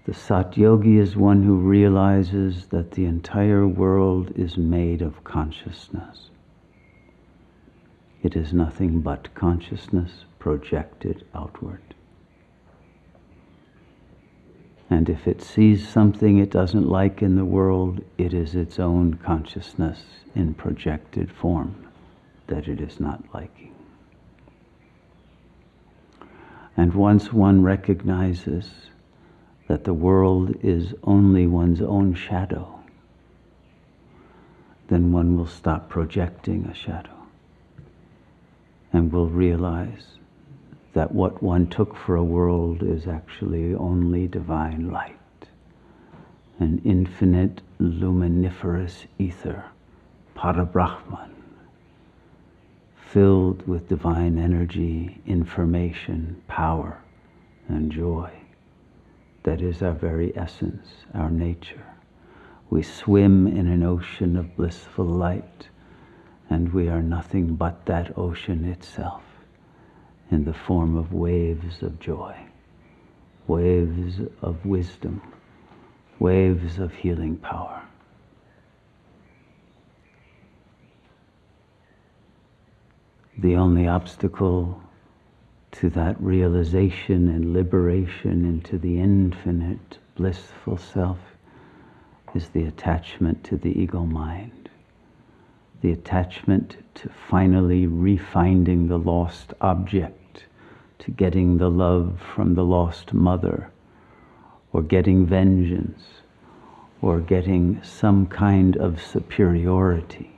The Satyogi is one who realizes that the entire world is made of consciousness. It is nothing but consciousness projected outward. And if it sees something it doesn't like in the world, it is its own consciousness in projected form that it is not liking. And once one recognizes that the world is only one's own shadow, then one will stop projecting a shadow and will realize that what one took for a world is actually only divine light, an infinite luminiferous ether, Parabrahman, filled with divine energy, information, power, and joy. That is our very essence, our nature. We swim in an ocean of blissful light, and we are nothing but that ocean itself, in the form of waves of joy, waves of wisdom, waves of healing power. The only obstacle to that realization and liberation into the infinite blissful self is the attachment to the ego mind, the attachment to finally refinding the lost object, to getting the love from the lost mother, or getting vengeance, or getting some kind of superiority,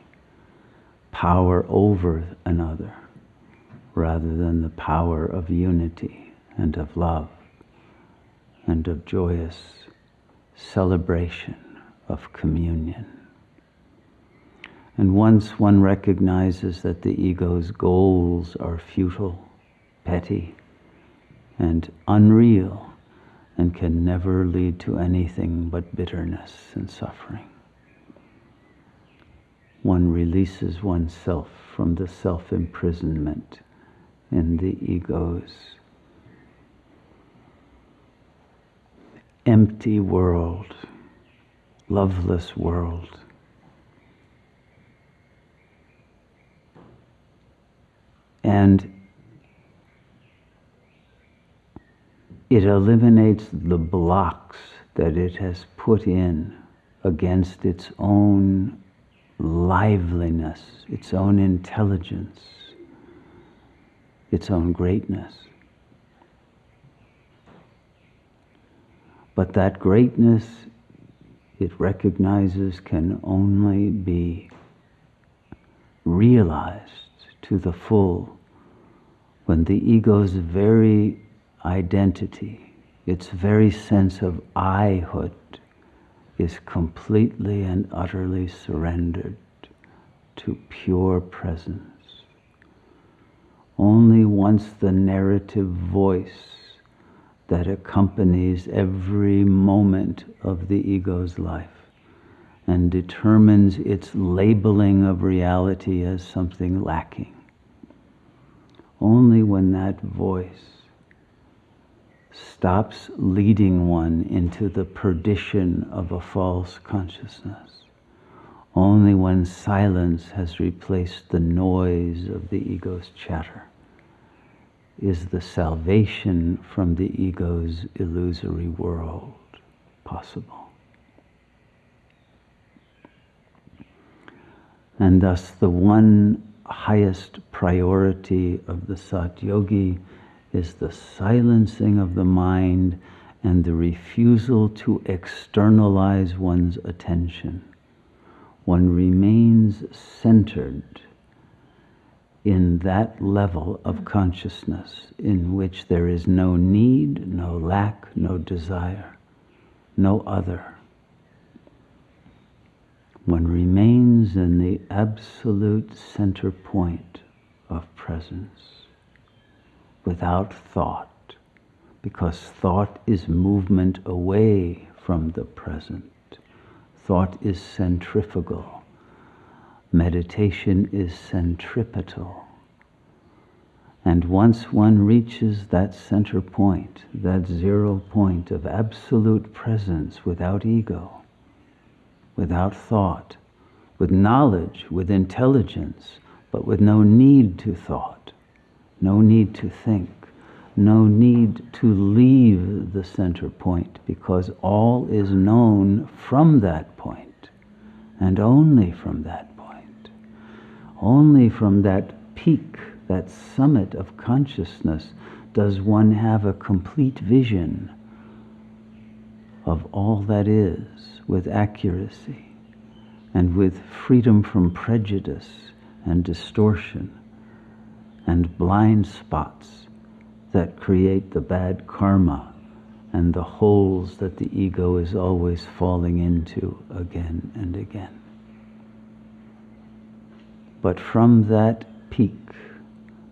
power over another, rather than the power of unity and of love and of joyous celebration of communion. And once one recognizes that the ego's goals are futile, petty, and unreal, and can never lead to anything but bitterness and suffering, one releases oneself from the self-imprisonment in the ego's empty world, loveless world. And it eliminates the blocks that it has put in against its own liveliness, its own intelligence, its own greatness. But that greatness, it recognizes, can only be realized to the full when the ego's very identity, its very sense of I-hood, is completely and utterly surrendered to pure presence. Only once the narrative voice that accompanies every moment of the ego's life and determines its labeling of reality as something lacking, only when that voice stops leading one into the perdition of a false consciousness, only when silence has replaced the noise of the ego's chatter, is the salvation from the ego's illusory world possible. And thus the one highest priority of the Satyogi is the silencing of the mind and the refusal to externalize one's attention. One remains centered in that level of consciousness in which there is no need, no lack, no desire, no other. One remains in the absolute center point of presence, without thought, because thought is movement away from the present. Thought is centrifugal. Meditation is centripetal. And once one reaches that center point, that 0 point of absolute presence without ego, without thought, with knowledge, with intelligence, but with no need to thought, no need to think, no need to leave the center point, because all is known from that point, and only from that point. Only from that peak, that summit of consciousness, does one have a complete vision of all that is, with accuracy and with freedom from prejudice and distortion and blind spots that create the bad karma and the holes that the ego is always falling into again and again. But from that peak,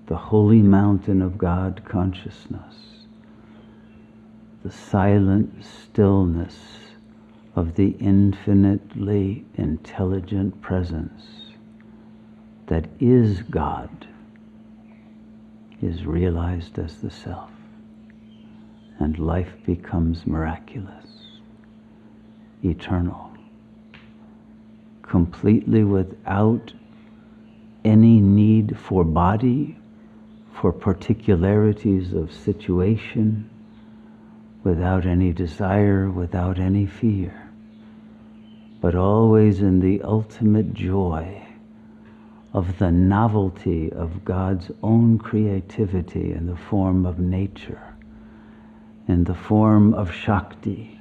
the holy mountain of God consciousness, the silent stillness of the infinitely intelligent presence that is God, is realized as the self, and life becomes miraculous, eternal, completely without any need for body, for particularities of situation, without any desire, without any fear, but always in the ultimate joy of the novelty of God's own creativity in the form of nature, in the form of Shakti,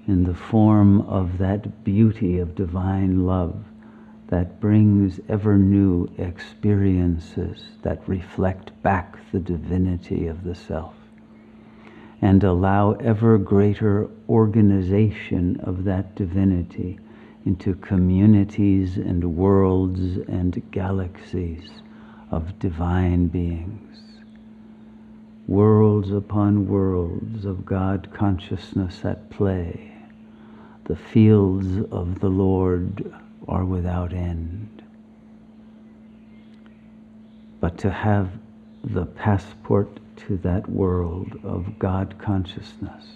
in the form of that beauty of divine love that brings ever new experiences that reflect back the divinity of the self, and allow ever greater organization of that divinity into communities and worlds and galaxies of divine beings. Worlds upon worlds of God consciousness at play. The fields of the Lord are without end. But to have the passport to that world of God consciousness,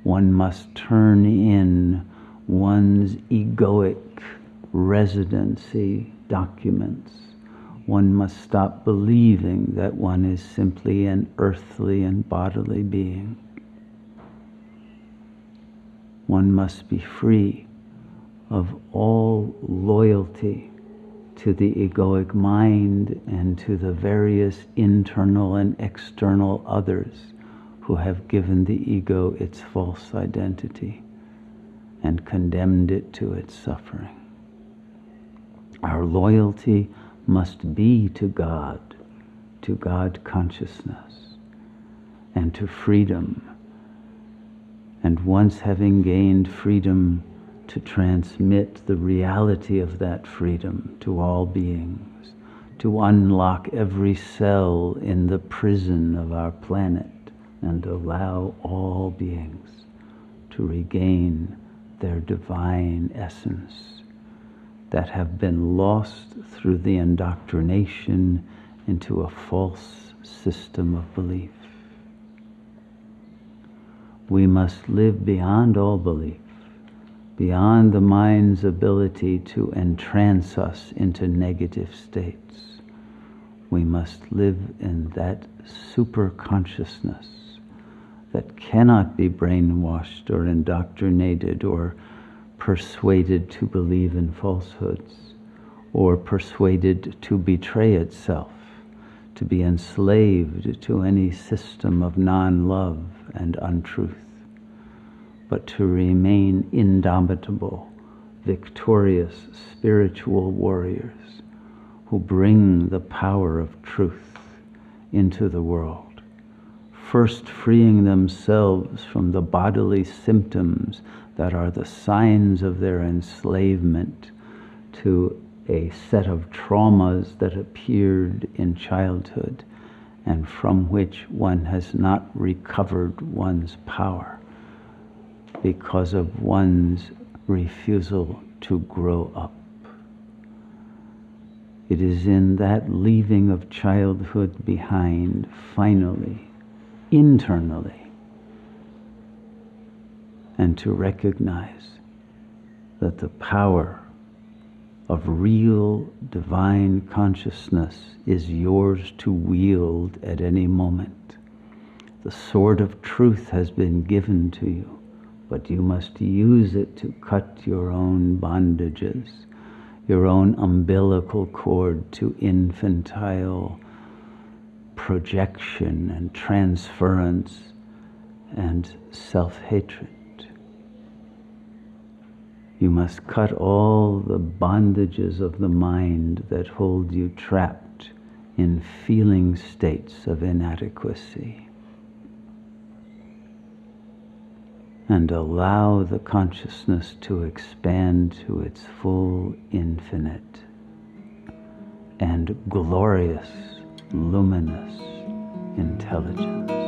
one must turn in one's egoic residency documents. One must stop believing that one is simply an earthly and bodily being. One must be free of all loyalty to the egoic mind and to the various internal and external others who have given the ego its false identity and condemned it to its suffering. Our loyalty must be to God consciousness, and to freedom. And once having gained freedom, to transmit the reality of that freedom to all beings, to unlock every cell in the prison of our planet and allow all beings to regain their divine essence that have been lost through the indoctrination into a false system of belief. We must live beyond all belief, beyond the mind's ability to entrance us into negative states. We must live in that super consciousness that cannot be brainwashed or indoctrinated or persuaded to believe in falsehoods, or persuaded to betray itself, to be enslaved to any system of non-love and untruth, but to remain indomitable, victorious spiritual warriors who bring the power of truth into the world, first freeing themselves from the bodily symptoms that are the signs of their enslavement to a set of traumas that appeared in childhood and from which one has not recovered one's power because of one's refusal to grow up. It is in that leaving of childhood behind, finally, internally, and to recognize that the power of real divine consciousness is yours to wield at any moment. The sword of truth has been given to you, but you must use it to cut your own bondages, your own umbilical cord to infantile projection and transference and self-hatred. You must cut all the bondages of the mind that hold you trapped in feeling states of inadequacy, and allow the consciousness to expand to its full, infinite, and glorious, luminous intelligence.